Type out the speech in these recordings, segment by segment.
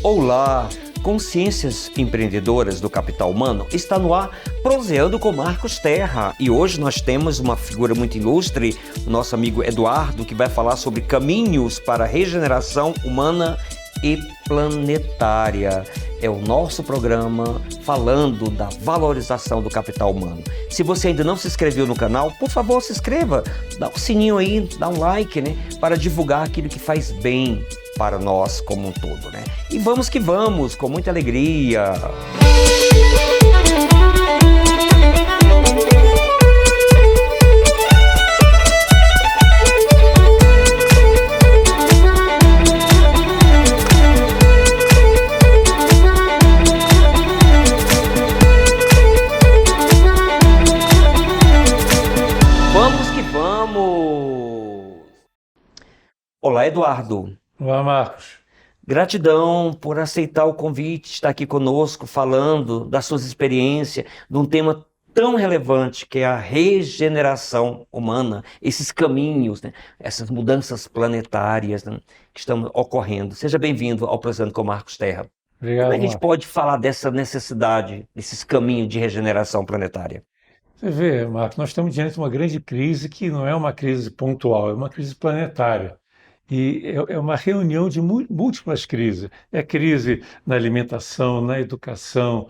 Olá! Consciências Empreendedoras do Capital Humano está no ar, proseando com Marcos Terra. E hoje nós temos uma figura muito ilustre, o nosso amigo Eduardo, que vai falar sobre caminhos para a regeneração humana e planetária. É o nosso programa falando da valorização do capital humano. Se você ainda não se inscreveu no canal, por favor, se inscreva. Dá um sininho aí, dá um like, né? Para divulgar aquilo que faz bem para nós como um todo, né? E vamos que vamos, com muita alegria. Vamos que vamos! Olá, Eduardo. Olá, Marcos. Gratidão por aceitar o convite, estar aqui conosco, falando das suas experiências, de um tema tão relevante que é a regeneração humana, esses caminhos, né? Essas mudanças planetárias, né, que estão ocorrendo. Seja bem-vindo ao Prosendo com Marcos Terra. Obrigado, Como é que a gente Marcos. pode falar dessa necessidade, desses caminhos de regeneração planetária? Você vê, Marcos, nós estamos diante de uma grande crise que não é uma crise pontual, é uma crise planetária. E é uma reunião de múltiplas crises. É crise na alimentação, na educação,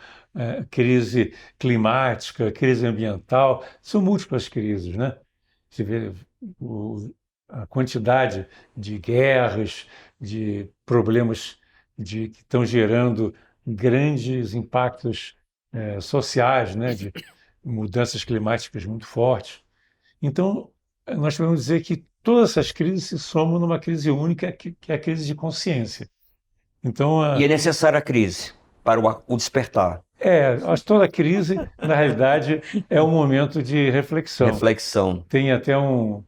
crise climática, crise ambiental, são múltiplas crises, né? Você vê a quantidade de guerras, de problemas que estão gerando grandes impactos sociais, né? De mudanças climáticas muito fortes. Então, nós podemos dizer que todas essas crises se somam numa crise única, que é a crise de consciência. Então, E é necessária a crise para o despertar, acho que toda crise, na realidade, é um momento de reflexão. reflexão. Tem até um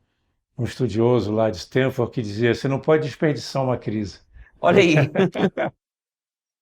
estudioso lá de Stanford que dizia: você não pode desperdiçar uma crise. Olha aí,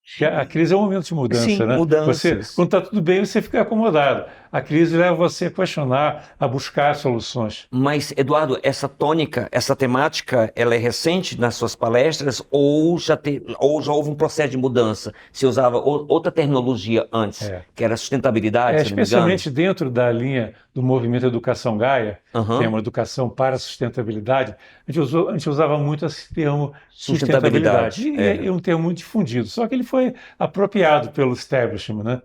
Porque a crise é um momento de mudança, sim, né? mudanças. Quando está tudo bem, você fica acomodado. A crise leva você a questionar, a buscar soluções. Mas, Eduardo, essa tônica, essa temática, ela é recente nas suas palestras ou já houve um processo de mudança? Você usava outra terminologia antes, que era sustentabilidade, se não me engano? Especialmente dentro da linha do movimento Educação Gaia, Aham. que é uma educação para a sustentabilidade, a gente usava muito esse termo Sustentabilidade, sustentabilidade. E é um termo muito difundido, só que ele foi apropriado pelo establishment, né?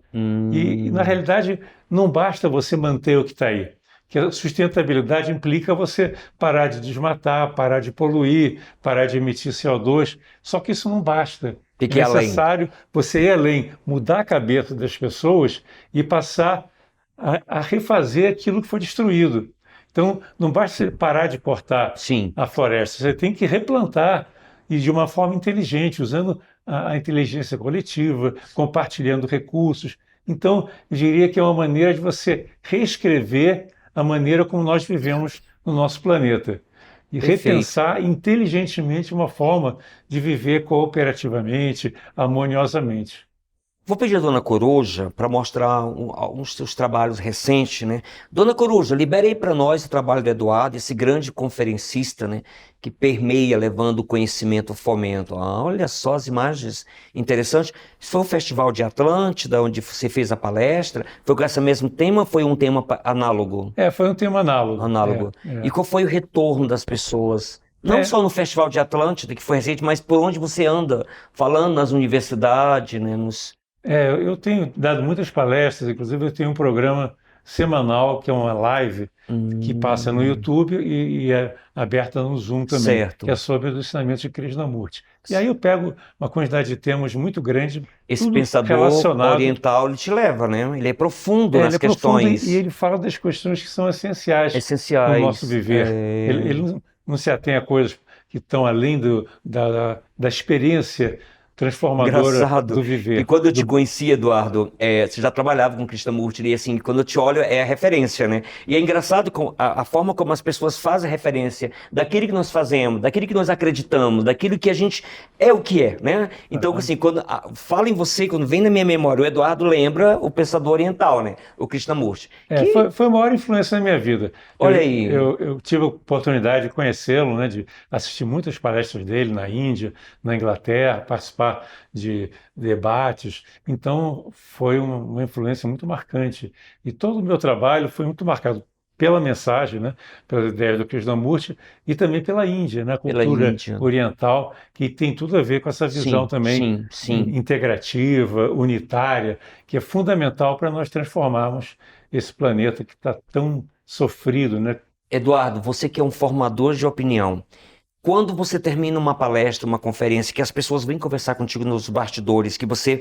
E, na realidade, não basta você manter o que está aí. Que a sustentabilidade implica você parar de desmatar, parar de poluir, parar de emitir CO2. Só que isso não basta. Tem que ir além. Necessário você ir além, mudar a cabeça das pessoas e passar a refazer aquilo que foi destruído. Então, não basta você parar de cortar Sim. a floresta, você tem que replantar e de uma forma inteligente, usando a inteligência coletiva, compartilhando recursos. Então, eu diria que é uma maneira de você reescrever a maneira como nós vivemos no nosso planeta. E Perfeito. repensar inteligentemente uma forma de viver cooperativamente, harmoniosamente. Vou pedir a Dona Coruja para mostrar alguns dos seus trabalhos recentes, né? Dona Coruja, libere aí para nós o trabalho do Eduardo, esse grande conferencista, né? Que permeia, levando conhecimento, fomento. Olha só as imagens interessantes. Isso foi o Festival de Atlântida, onde você fez a palestra? Foi com esse mesmo tema ou foi um tema análogo? Foi um tema análogo. Análogo. E qual foi o retorno das pessoas? Não só no Festival de Atlântida, que foi recente, mas por onde você anda, falando nas universidades, né? Eu tenho dado muitas palestras, inclusive eu tenho um programa semanal, que é uma live, que passa no YouTube e é aberta no Zoom também, Certo. que é sobre o ensinamento de Krishnamurti. E aí eu pego uma quantidade de temas muito grande, Esse tudo pensador relacionado. oriental, ele te leva, né? Ele é profundo nas Ele é profundo questões e ele fala das questões que são essenciais essenciais. no nosso viver. Ele não se atém a coisas que estão além da experiência transformadora Engraçado. do viver. E quando eu te conheci, Eduardo, você já trabalhava com Krishnamurti, e assim, quando eu te olho, é a referência, né? E é engraçado a forma como as pessoas fazem referência daquilo que nós fazemos, daquilo que nós acreditamos, daquilo que a gente é o que é, né? Então, assim, quando fala em você, quando vem na minha memória, o Eduardo lembra o pensador oriental, né? O Krishnamurti. Foi a maior influência na minha vida. Olha aí. Eu tive a oportunidade de conhecê-lo, né? De assistir muitas palestras dele na Índia, na Inglaterra, participar participar de debates. Então, foi uma influência muito marcante. E todo o meu trabalho foi muito marcado pela mensagem, né, pelas ideias do Krishnamurti e também pela Índia, né, a Pela cultura Índia. oriental, que tem tudo a ver com essa visão Sim, também sim, sim. integrativa, unitária, que é fundamental para nós transformarmos esse planeta que está tão sofrido, né? Eduardo, você que é um formador de opinião, quando você termina uma palestra, uma conferência, que as pessoas vêm conversar contigo nos bastidores, que você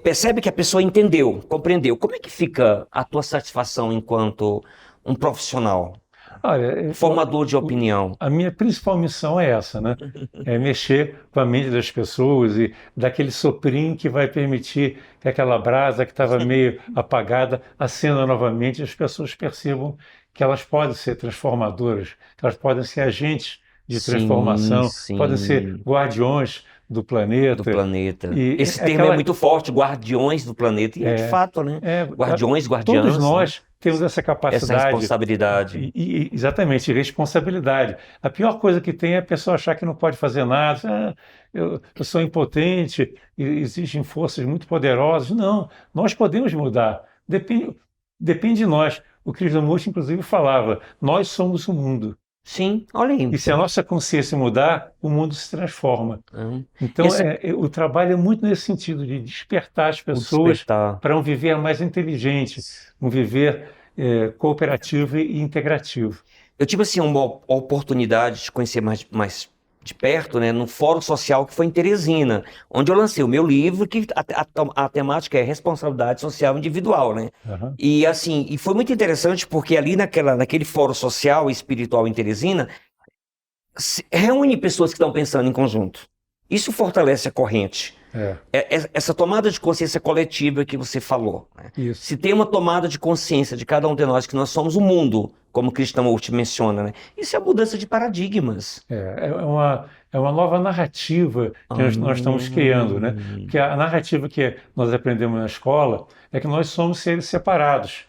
percebe que a pessoa entendeu, compreendeu, como é que fica a tua satisfação enquanto um profissional, Olha, formador de opinião? a minha principal missão é essa, né? É mexer com a mente das pessoas e dar aquele soprinho que vai permitir que aquela brasa que estava meio apagada acenda novamente e as pessoas percebam que elas podem ser transformadoras, que elas podem ser agentes de Sim, transformação, podem ser sim, guardiões do do planeta. planeta. E Esse termo é aquela muito forte, guardiões do planeta, e é de é, fato, né? é, Guardiões, todos guardiãs, né? nós temos essa Essa capacidade responsabilidade. exatamente, responsabilidade. A pior coisa que tem é a pessoa achar que não pode fazer nada. Eu sou impotente, existem forças muito poderosas. Não, nós podemos mudar. Depende de nós. O Krishnamurti, inclusive, falava: nós somos o mundo. Sim, olha aí. E se a nossa consciência mudar, o mundo se transforma. Então, Esse o trabalho é muito nesse sentido, de despertar as o pessoas despertar. para um viver mais inteligente, um viver cooperativo e integrativo. Eu tive assim uma oportunidade de conhecer mais de perto, né, no Fórum Social que foi em Teresina, onde eu lancei o meu livro, que a temática é responsabilidade social individual, né? Aham. E assim, e foi muito interessante porque ali naquele Fórum Social e Espiritual em Teresina, reúne pessoas que estão pensando em conjunto. Isso fortalece a corrente. É, Essa tomada de consciência coletiva que você falou, né? isso. Se tem uma tomada de consciência de cada um de nós que nós somos o mundo, como Krishnamurti menciona, né? Isso é a mudança de paradigmas. É uma nova narrativa que nós estamos criando, né? Porque a narrativa que nós aprendemos na escola é que nós somos seres separados.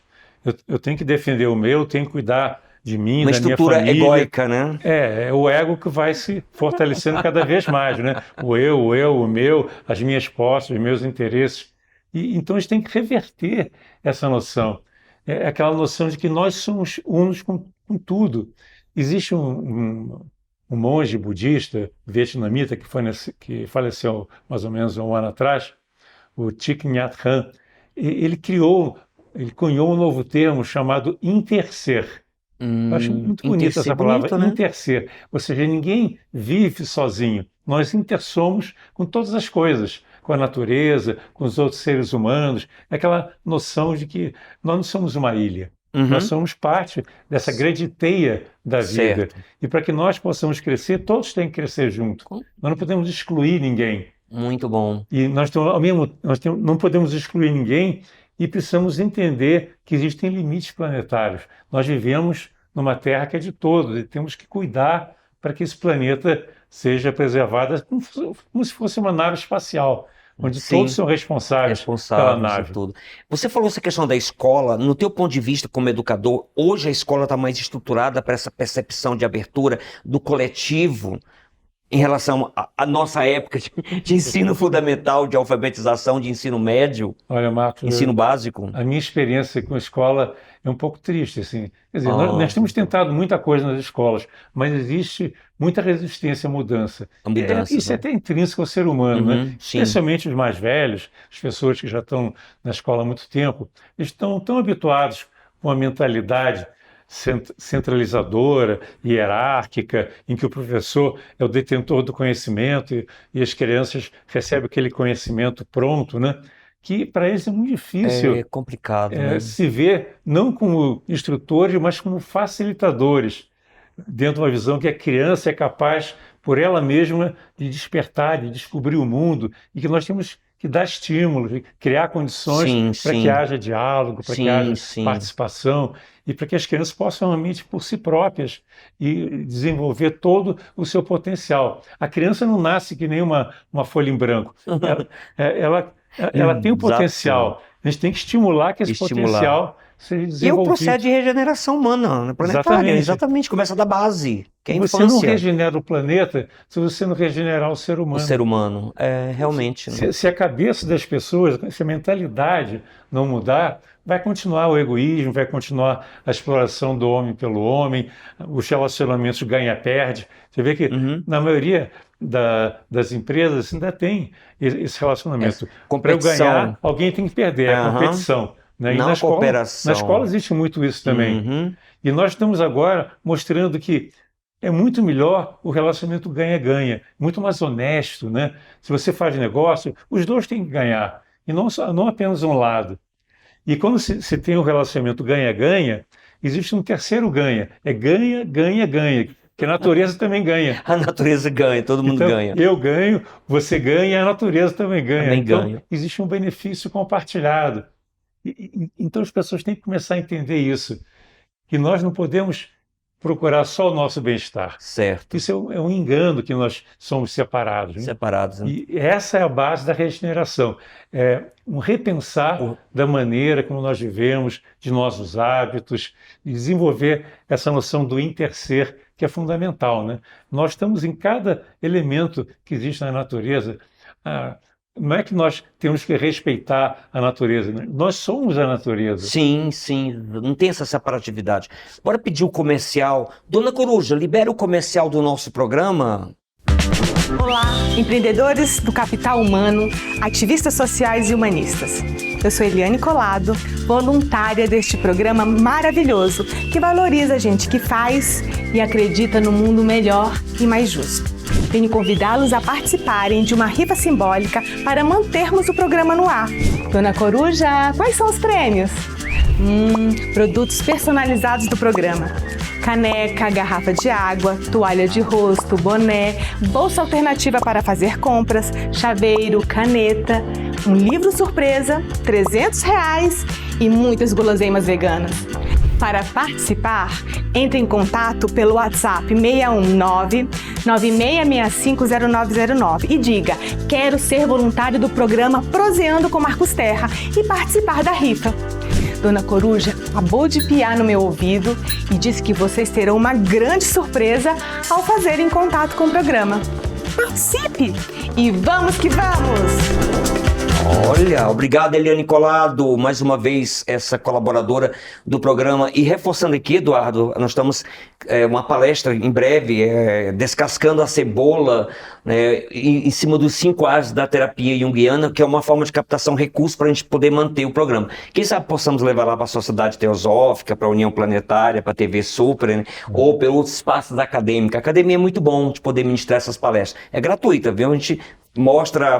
Eu tenho que defender o meu, tenho que cuidar de mim, Uma da minha estrutura família. egóica, né? É o ego que vai se fortalecendo cada vez mais, né? O meu, as minhas posses, os meus interesses. E então a gente tem que reverter essa noção. É aquela noção de que nós somos unos com tudo. Existe um monge budista vietnamita que faleceu mais ou menos um ano atrás, o Thich Nhat Hanh. Ele cunhou um novo termo chamado interser. Eu acho muito bonita Intercer essa palavra, bonito, né? interser. Ou seja, ninguém vive sozinho. Nós intersomos com todas as coisas, com a natureza, com os outros seres humanos. É aquela noção de que nós não somos uma ilha. Nós Uhum. somos parte dessa grande teia da vida. Certo. E para que nós possamos crescer, todos têm que crescer junto. Nós não podemos excluir ninguém. Muito bom. E não podemos excluir ninguém e precisamos entender que existem limites planetários. Nós vivemos numa Terra que é de todos e temos que cuidar para que esse planeta seja preservado como se fosse uma nave espacial, onde todos Sim, são responsáveis pela responsáveis e nave. tudo. Você falou essa questão da escola. No teu ponto de vista como educador, hoje a escola está mais estruturada para essa percepção de abertura do coletivo em relação à nossa época de ensino fundamental, de alfabetização, de ensino médio, Olha, Marcos, ensino básico? a minha experiência com a escola é um pouco triste, assim. Quer dizer, nós Ah, temos tentado muita coisa nas escolas, mas existe muita resistência à mudança. a mudança, Isso é né? até intrínseco ao ser humano, né? Uhum, sim. Especialmente os mais velhos, as pessoas que já estão na escola há muito tempo, eles estão tão habituados com a mentalidade centralizadora, hierárquica, em que o professor é o detentor do conhecimento e as crianças recebem aquele conhecimento pronto, né? Que para eles é muito É difícil complicado, né? se ver não como instrutores, mas como facilitadores, dentro de uma visão que a criança é capaz, por ela mesma, de despertar, de descobrir o mundo, e que nós temos que dar estímulos, criar condições Sim, para que sim. haja diálogo, para que Sim, haja sim. participação, e para que as crianças possam realmente, por si próprias, e desenvolver todo o seu potencial. A criança não nasce que nem uma folha em branco. Ela, ela tem o Exato. potencial. A gente tem que estimular que esse Estimular. potencial seja E o desenvolvido. processo de regeneração humana, planetária, exatamente, começa da base, que é a Você não infância. regenera o planeta se você não regenerar o ser O humano. ser humano, realmente. Né? Se a cabeça das pessoas, se a mentalidade não mudar, vai continuar o egoísmo, vai continuar a exploração do homem pelo homem, os relacionamentos ganha-perde. Você vê que na maioria das empresas ainda tem esse relacionamento. Para eu Competição. ganhar, alguém tem que perder, é a competição. Né? E Não a cooperação. Na escola existe muito isso também. E nós estamos agora mostrando que é muito melhor o relacionamento ganha-ganha, muito mais honesto, né? Se você faz negócio, os dois têm que ganhar, e não apenas um lado. E quando se tem um relacionamento ganha-ganha, existe um terceiro ganha, é ganha, ganha, ganha, que a natureza também ganha. A natureza ganha, todo mundo então, ganha. Eu ganho, você ganha, a natureza também ganha. Também então, ganha. existe um benefício compartilhado. Então as pessoas têm que começar a entender isso, que nós não podemos procurar só o nosso bem-estar. Certo. Isso é um engano que nós somos separados. Né? Separados. Né? E essa é a base da regeneração. É um repensar da maneira como nós vivemos, de nossos hábitos, e desenvolver essa noção do interser, que é fundamental. Né? Nós estamos em cada elemento que existe na natureza. Não é que nós temos que respeitar a natureza, né? Nós somos a natureza. Sim, não tem essa separatividade. Bora pedir o comercial. Dona Coruja, libera o comercial do nosso programa. Olá, empreendedores do capital humano, ativistas sociais e humanistas. Eu sou Eliane Colado, voluntária deste programa maravilhoso que valoriza a gente que faz e acredita no mundo melhor e mais justo. Venho convidá-los a participarem de uma rifa simbólica para mantermos o programa no ar. Dona Coruja, quais são os prêmios? Produtos personalizados do programa. Caneca, garrafa de água, toalha de rosto, boné, bolsa alternativa para fazer compras, chaveiro, caneta, um livro surpresa, R$300 e muitas guloseimas veganas. Para participar, entre em contato pelo WhatsApp 619-96650909 e diga: quero ser voluntário do programa Proseando com Marcos Terra e participar da rifa. Dona Coruja acabou de piar no meu ouvido e disse que vocês terão uma grande surpresa ao fazerem contato com o programa. Participe! E vamos que vamos! Olha, obrigado, Eliane Colado, mais uma vez essa colaboradora do programa. E reforçando aqui, Eduardo, nós estamos uma palestra em breve, descascando a cebola, né, em cima dos 5 A's da terapia junguiana, que é uma forma de captação de recursos para a gente poder manter o programa. Quem sabe possamos levar lá para a Sociedade Teosófica, para a União Planetária, para a TV Super, né, ou para outros espaços da acadêmica. A academia é muito bom de poder ministrar essas palestras. É gratuita, viu? A gente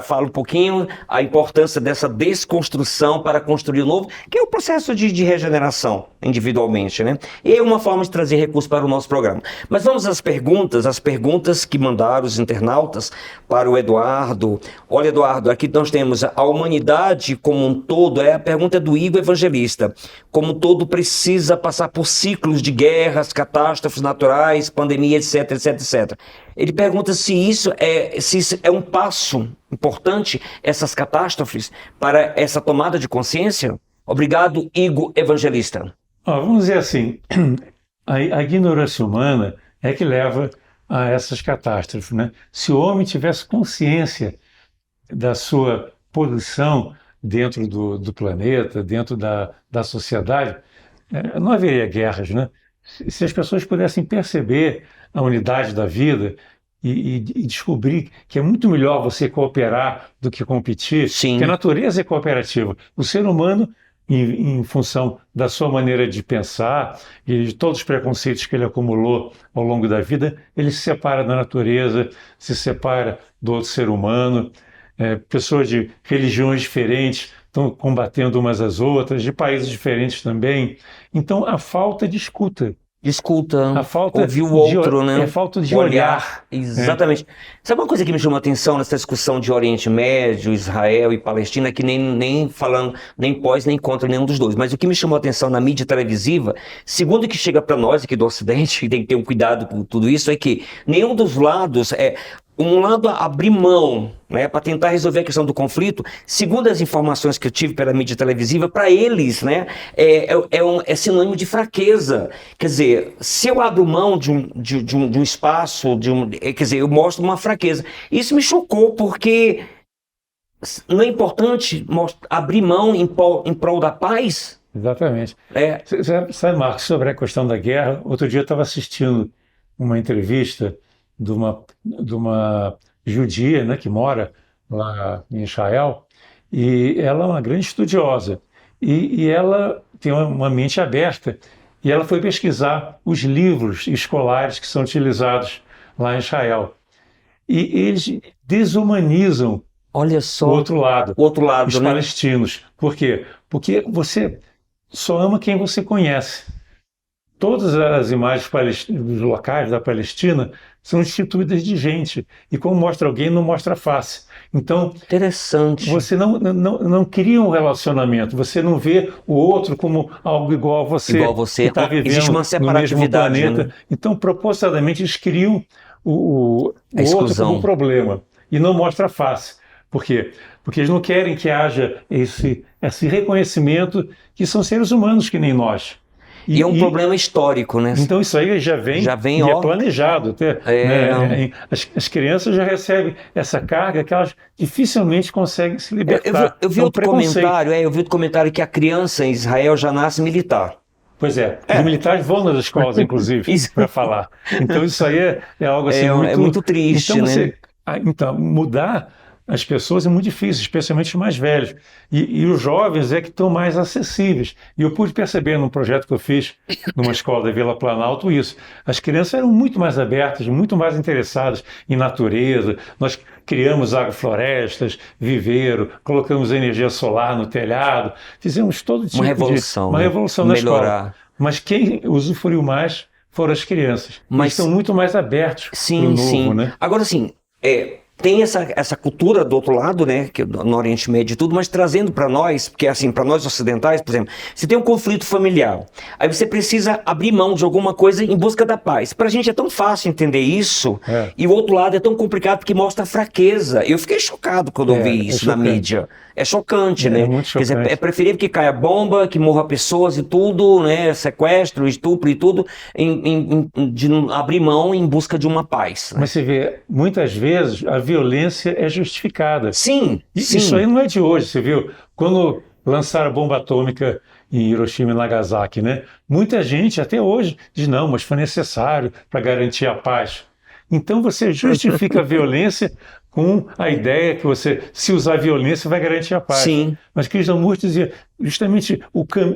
fala um pouquinho a importância dessa desconstrução para construir o novo, que é o processo de regeneração individualmente, né? E é uma forma de trazer recursos para o nosso programa. Mas vamos às perguntas que mandaram os internautas para o Eduardo. Olha, Eduardo, aqui nós temos a humanidade como um todo, a pergunta do Igor Evangelista, como um todo precisa passar por ciclos de guerras, catástrofes naturais, pandemia, etc, etc, etc. Ele pergunta se isso é um passo importante, essas catástrofes, para essa tomada de consciência. Obrigado, Igor Evangelista. Vamos dizer assim, a ignorância humana é que leva a essas catástrofes, né? Se o homem tivesse consciência da sua posição dentro do planeta, dentro da sociedade, não haveria guerras, né? Se as pessoas pudessem perceber a unidade da vida e descobrir que é muito melhor você cooperar do que competir, Sim. que a natureza é cooperativa. O ser humano, em função da sua maneira de pensar e de todos os preconceitos que ele acumulou ao longo da vida, ele se separa da natureza, se separa do outro ser humano. Pessoas de religiões diferentes estão combatendo umas às outras, de países diferentes também. Então, a falta de escuta. Escuta, A falta ouvir o outro, né? É falta de olhar. Exatamente. Sabe uma coisa que me chamou a atenção nessa discussão de Oriente Médio, Israel e Palestina, que nem falando, nem pós, nem contra nenhum dos dois, mas o que me chamou a atenção na mídia televisiva, segundo o que chega para nós aqui do Ocidente, que tem que ter um cuidado com tudo isso, é que nenhum dos lados um lado abrir mão, né, para tentar resolver a questão do conflito, segundo as informações que eu tive pela mídia televisiva, para eles, né, é sinônimo de fraqueza. Quer dizer, se eu abro mão de um espaço, quer dizer, eu mostro uma fraqueza. Isso me chocou, porque não é importante abrir mão em prol da paz? Exatamente. Sabe, Marcos, sobre a questão da guerra, outro dia eu estava assistindo uma entrevista de uma judia, né, que mora lá em Israel, e ela é uma grande estudiosa, e ela tem uma mente aberta, e ela foi pesquisar os livros escolares que são utilizados lá em Israel. E eles desumanizam Olha só, o outro lado, os né? palestinos. Por quê? Porque você só ama quem você conhece. Todas as imagens dos locais da Palestina são instituídas de gente. E como mostra alguém, não mostra a face. Então, interessante. Você não cria um relacionamento. Você não vê o outro como algo igual a você. Igual a você. Que está vivendo Existe uma separatividade, no mesmo planeta. né? Então, propositadamente, eles criam o outro como problema. E não mostra a face. Por quê? Porque eles não querem que haja esse reconhecimento que são seres humanos que nem nós. E é um problema histórico, né? Então isso aí já vem e é planejado. Né? As crianças já recebem essa carga que elas dificilmente conseguem se libertar. Eu vi outro comentário que a criança em Israel já nasce militar. Pois é, os militares vão nas escolas, inclusive, para falar. Então isso aí é algo assim muito triste, então, né? Então, mudar as pessoas é muito difícil, especialmente os mais velhos. E os jovens é que estão mais acessíveis. E eu pude perceber num projeto que eu fiz numa escola da Vila Planalto isso. As crianças eram muito mais abertas, muito mais interessadas em natureza. Nós criamos agroflorestas, viveiro, colocamos energia solar no telhado, fizemos todo tipo uma revolução na melhorar. Escola. Mas quem usufruiu mais foram as crianças. Eles estão muito mais abertos para o novo, né? Agora, sim, tem essa cultura do outro lado, né, que no Oriente Médio e tudo, mas trazendo para nós, porque assim, para nós ocidentais, por exemplo, se tem um conflito familiar, aí você precisa abrir mão de alguma coisa em busca da paz. Para a gente é tão fácil entender isso, e o outro lado é tão complicado porque mostra fraqueza. Eu fiquei chocado quando eu vi isso na mídia. É chocante, né? É muito chocante. Quer dizer, é preferível que caia bomba, que morra pessoas e tudo, né, sequestro, estupro e tudo, de abrir mão em busca de uma paz. Né? Mas você vê, muitas vezes a violência é justificada. Sim. Isso aí não é de hoje, você viu? Quando lançaram a bomba atômica em Hiroshima e Nagasaki, né? Muita gente até hoje diz, não, mas foi necessário para garantir a paz. Então você justifica a violência com a ideia que você, se usar violência, vai garantir a paz. Sim. Mas Krishnamurti dizia, justamente,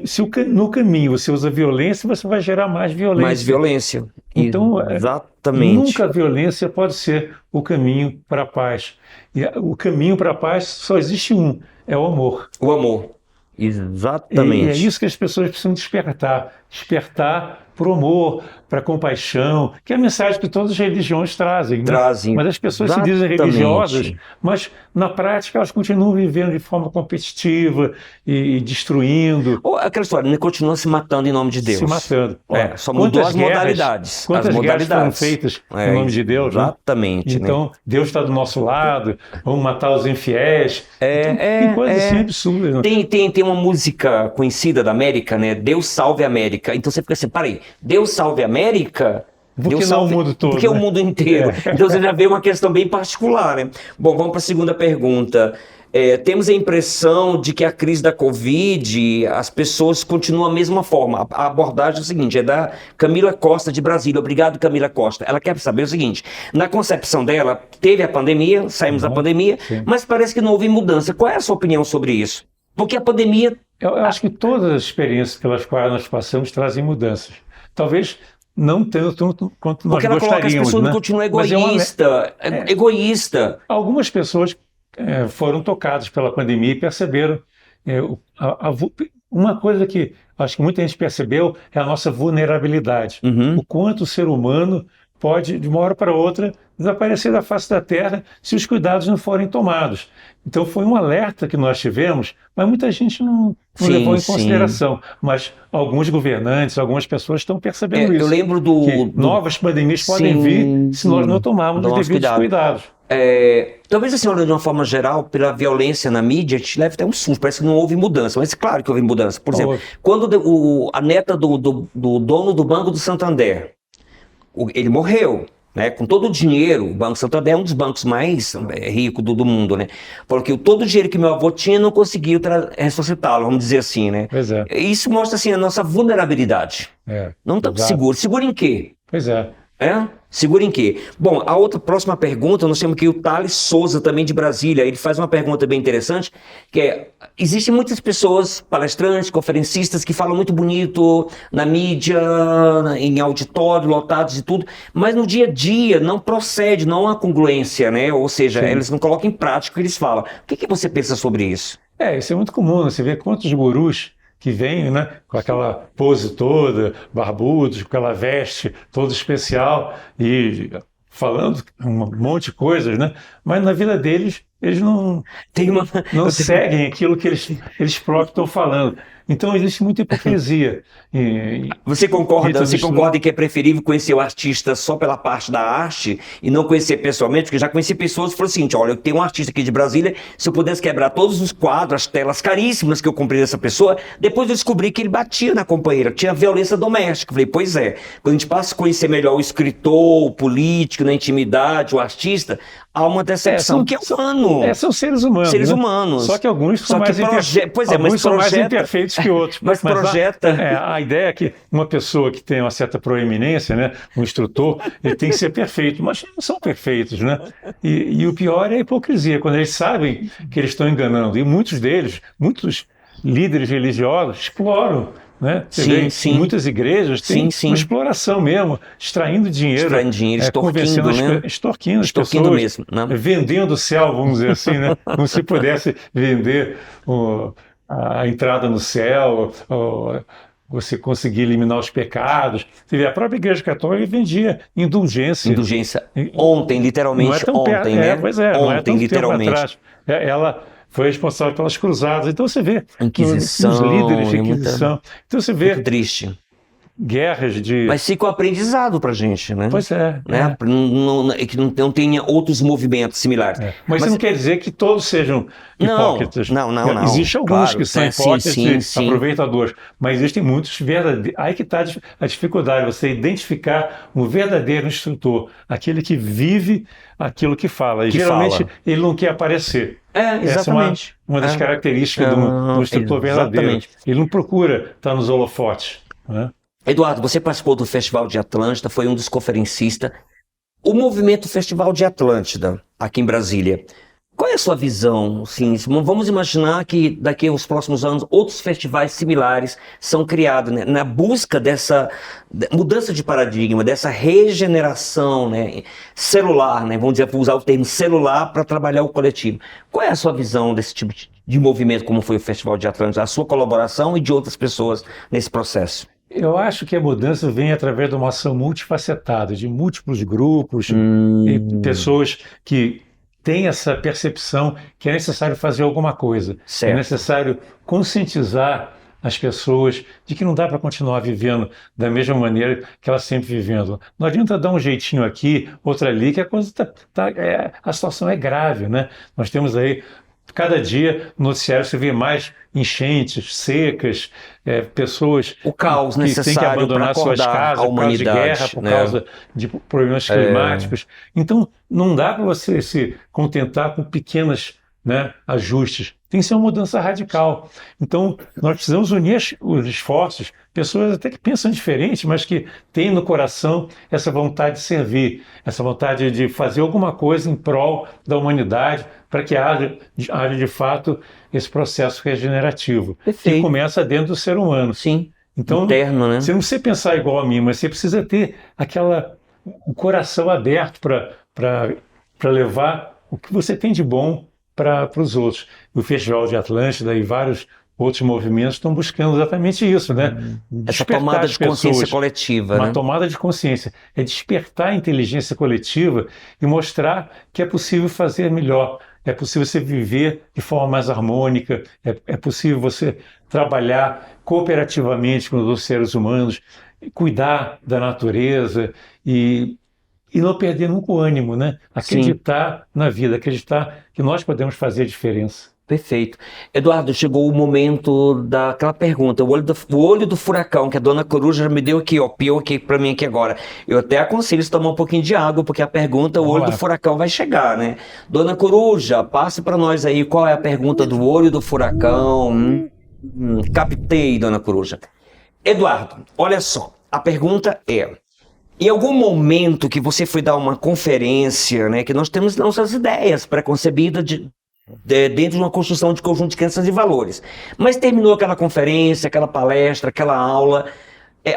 se no caminho você usa violência, você vai gerar mais violência. Mais violência. Então, exatamente. Nunca a violência pode ser o caminho para a paz. E o caminho para a paz só existe um, é o amor. O amor. Exatamente. E é isso que as pessoas precisam despertar. Despertar para o amor, para a compaixão, que é a mensagem que todas as religiões trazem. Né? Mas as pessoas se dizem religiosas, mas na prática elas continuam vivendo de forma competitiva e destruindo. Ou aquela história, né? Continua se matando em nome de Deus. Se matando. Só mudou as modalidades. Quantas guerras foram feitas em nome de Deus? Exatamente. Né? Então, Deus está do nosso lado, vamos matar os infiéis. Tem coisas assim absurdas. Né? Tem uma música conhecida da América, né? Deus salve a América. Então você fica assim, peraí, Deus salve a América? Porque não o mundo todo. Porque o mundo inteiro. Então você já vê uma questão bem particular, né? Bom, vamos para a segunda pergunta. Temos a impressão de que a crise da Covid, as pessoas continuam da mesma forma. A abordagem é o seguinte, é da Camila Costa de Brasília. Obrigado, Camila Costa. Ela quer saber o seguinte, na concepção dela, teve a pandemia, saímos da pandemia, mas parece que não houve mudança. Qual é a sua opinião sobre isso? Porque a pandemia... Eu acho que todas as experiências pelas quais nós passamos trazem mudanças. Talvez não tanto quanto nós gostaríamos. Porque ela coloca as pessoas que continuam egoísta. Algumas pessoas foram tocadas pela pandemia e perceberam. Uma coisa que acho que muita gente percebeu é a nossa vulnerabilidade. O quanto o ser humano pode, de uma hora para outra, desaparecer da face da Terra se os cuidados não forem tomados. Então foi um alerta que nós tivemos, mas muita gente não levou em consideração. Mas alguns governantes, algumas pessoas estão percebendo isso. Eu lembro que novas pandemias podem vir se nós não tomarmos os devidos cuidados. Talvez assim, olhando de uma forma geral, pela violência na mídia, a gente leva até um susto, parece que não houve mudança, mas claro que houve mudança. Por exemplo, quando a neta do dono do Banco do Santander, ele morreu, né, com todo o dinheiro, o Banco Santander é um dos bancos mais ricos do mundo, né? Falou que todo o dinheiro que meu avô tinha não conseguiu ressuscitá-lo, vamos dizer assim, né? Pois é. Isso mostra assim a nossa vulnerabilidade. Não estamos seguros. Seguro em quê? Pois é. Segura em quê? Bom, a próxima pergunta, nós temos aqui o Thales Souza, também de Brasília. Ele faz uma pergunta bem interessante, que é, existem muitas pessoas, palestrantes, conferencistas, que falam muito bonito na mídia, em auditório, lotados e tudo, mas no dia a dia não procede, não há congruência, né? Ou seja, eles não colocam em prática o que eles falam. O que você pensa sobre isso? Isso é muito comum, você vê quantos gurus que vem, né, com aquela pose toda, barbudos, com aquela veste toda especial e falando um monte de coisas, né? Mas na vida deles, eles não seguem aquilo que eles próprios estão falando. Então existe muita hipocrisia. Você concorda que é preferível conhecer o artista só pela parte da arte e não conhecer pessoalmente? Porque já conheci pessoas que falaram assim, olha, eu tenho um artista aqui de Brasília, se eu pudesse quebrar todos os quadros, as telas caríssimas que eu comprei dessa pessoa, depois eu descobri que ele batia na companheira, tinha violência doméstica. Eu falei, pois é, quando a gente passa a conhecer melhor o escritor, o político, na intimidade, o artista, há uma decepção que é humano. São seres humanos. Seres humanos. Só que alguns são mais imperfeitos que outros. Mas projeta. A ideia é que uma pessoa que tem uma certa proeminência, né, um instrutor, ele tem que ser perfeito, mas não são perfeitos, né? E o pior é a hipocrisia, quando eles sabem que eles estão enganando. E muitos líderes religiosos exploram. Né? Sim. Muitas igrejas têm uma exploração mesmo, extraindo dinheiro, extorquindo as pessoas, mesmo, né? Vendendo o céu, vamos dizer assim, né? Como se pudesse vender a entrada no céu, você conseguir eliminar os pecados. A própria Igreja Católica vendia indulgência. Ontem, literalmente ontem, né? Pois é, ontem, não é tão literalmente. Tempo atrás. Ela foi responsável pelas cruzadas. Então você vê Inquisição, os líderes de Inquisição. Então você vê muito triste. Guerras de... Mas fica um aprendizado pra gente, né? Pois é. Né? Que não tenha outros movimentos similares. Mas isso não quer dizer que todos sejam hipócritas. Não. Existem alguns que são hipócritas e aproveitadores, mas existem muitos verdadeiros. Aí que está a dificuldade, você identificar um verdadeiro instrutor, aquele que vive aquilo que fala. E geralmente ele não quer aparecer. Exatamente. Essa é uma das características do instrutor verdadeiro. Ele não procura estar nos holofotes, né? Eduardo, você participou do Festival de Atlântida, foi um dos conferencistas. O movimento Festival de Atlântida, aqui em Brasília, qual é a sua visão? Assim, vamos imaginar que daqui aos próximos anos outros festivais similares são criados, né, na busca dessa mudança de paradigma, dessa regeneração, né, celular, né, vamos dizer, vou usar o termo celular para trabalhar o coletivo. Qual é a sua visão desse tipo de movimento, como foi o Festival de Atlântida, a sua colaboração e de outras pessoas nesse processo? Eu acho que a mudança vem através de uma ação multifacetada, de múltiplos grupos e pessoas que têm essa percepção que é necessário fazer alguma coisa. Certo. É necessário conscientizar as pessoas de que não dá para continuar vivendo da mesma maneira que elas sempre vivendo. Não adianta dar um jeitinho aqui, outro ali, que a coisa a situação é grave, né? Nós temos aí, cada dia no noticiário você vê mais enchentes, secas, pessoas o caos que têm que abandonar suas casas por causa de guerra, por causa de problemas climáticos. Então, não dá para você se contentar com pequenos, né, ajustes. Tem que ser uma mudança radical. Então, nós precisamos unir os esforços, pessoas até que pensam diferente, mas que têm no coração essa vontade de servir, essa vontade de fazer alguma coisa em prol da humanidade, para que haja de fato esse processo regenerativo, Perfeito. Que começa dentro do ser humano. Sim, então, interno, né? Você não precisa pensar igual a mim, mas você precisa ter o coração aberto para levar o que você tem de bom para os outros. O Festival de Atlântida e vários outros movimentos estão buscando exatamente isso, né? Essa Despertar tomada as de consciência pessoas. coletiva, Uma né? tomada de consciência. É despertar a inteligência coletiva e mostrar que é possível fazer melhor. É possível você viver de forma mais harmônica. É possível você trabalhar cooperativamente com os seres humanos, cuidar da natureza e não perder nunca o ânimo, né? Sim. Acreditar na vida, acreditar que nós podemos fazer a diferença. Perfeito. Eduardo, chegou o momento daquela pergunta, o olho do furacão, que a dona Coruja me deu aqui, ó, piou aqui para mim aqui agora. Eu até aconselho você tomar um pouquinho de água, porque a pergunta, o olho do furacão vai chegar, né? Dona Coruja, passe para nós aí, qual é a pergunta do olho do furacão? Captei, dona Coruja. Eduardo, olha só, a pergunta é: em algum momento que você foi dar uma conferência, né, que nós temos nossas ideias preconcebidas dentro de uma construção de conjunto de crenças e valores, mas terminou aquela conferência, aquela palestra, aquela aula,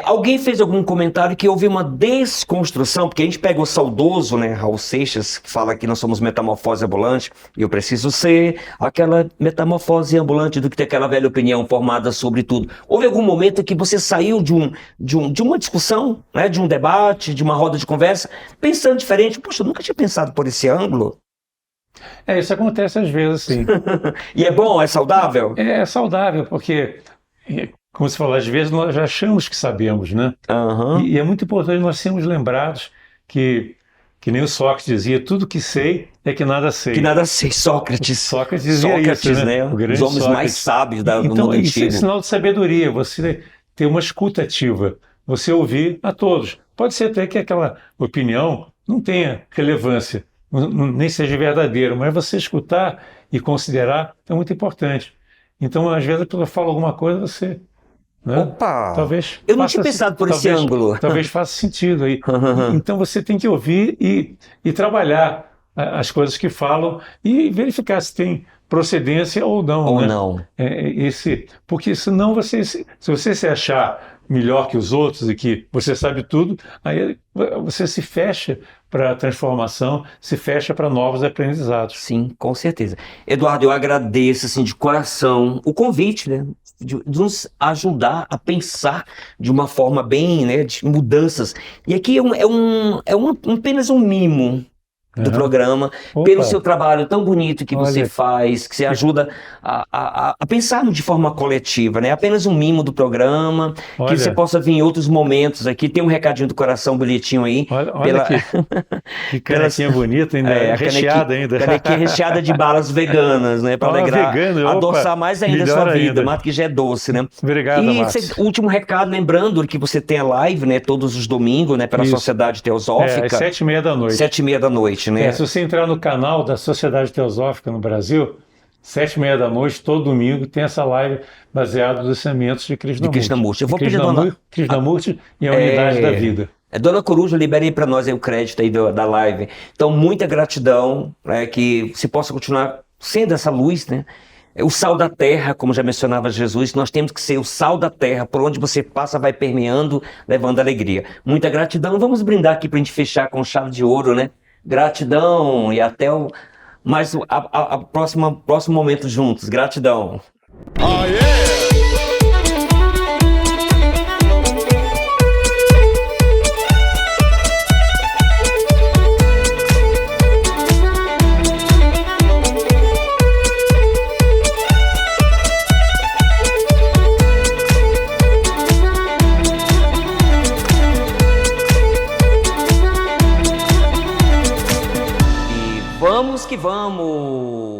alguém fez algum comentário que houve uma desconstrução, porque a gente pega o saudoso, né, Raul Seixas, que fala que nós somos metamorfose ambulante, e eu preciso ser aquela metamorfose ambulante do que ter aquela velha opinião formada sobre tudo. Houve algum momento que você saiu de uma discussão, né, de um debate, de uma roda de conversa, pensando diferente? Poxa, eu nunca tinha pensado por esse ângulo. Isso acontece às vezes, sim. E é bom? É saudável? É saudável, porque, como você falou, às vezes nós já achamos que sabemos, né? Uhum. E é muito importante nós sermos lembrados que nem o Sócrates dizia, tudo que sei é que nada sei. Que nada sei, Sócrates. Sócrates dizia isso, né? O grande Os homens Sócrates. Mais sábios do mundo antigo. Então, isso é sinal de sabedoria, você ter uma escuta ativa, você ouvir a todos. Pode ser até que aquela opinião não tenha relevância, nem seja verdadeiro, mas você escutar e considerar é muito importante. Então, às vezes a pessoa fala alguma coisa, você... Né? Opa! Talvez eu não tinha pensado por esse ângulo. Talvez faça sentido aí. Então você tem que ouvir e trabalhar as coisas que falam e verificar se tem procedência ou não. Ou né? não. Porque senão se você se achar melhor que os outros e que você sabe tudo, aí você se fecha para a transformação, se fecha para novos aprendizados. Sim, com certeza. Eduardo, eu agradeço assim, de coração o convite, né, de nos ajudar a pensar de uma forma bem, né, de mudanças. E aqui apenas um mimo do programa, pelo seu trabalho tão bonito que você faz, que você ajuda a pensar de forma coletiva, né? Apenas um mimo do programa, que você possa vir em outros momentos aqui. Tem um recadinho do coração bonitinho aí. Olha que canequinha bonita, ainda recheada ainda. Canequinha recheada de balas veganas, né? Para alegrar, adoçar mais ainda a sua vida, Mato, que já é doce, né? Obrigado, E último recado, lembrando que você tem a live, né? Todos os domingos, né? Pela Sociedade Teosófica. Às 7h30 da noite. 7h30 da noite. Né? Se você entrar no canal da Sociedade Teosófica no Brasil, 7h30 da noite, todo domingo, tem essa live baseada nos ensinamentos de Krishnamurti. Eu vou pedir a Krishnamurti e a unidade da vida. Dona Coruja, liberei para nós aí o crédito aí da live. Então, muita gratidão, né, que se possa continuar sendo essa luz, né? O sal da terra, como já mencionava Jesus, nós temos que ser o sal da terra, por onde você passa vai permeando, levando alegria. Muita gratidão. Vamos brindar aqui para a gente fechar com chave de ouro, né? Gratidão e até o próximo momento juntos. Gratidão. Oh, yeah! Vamos que vamos!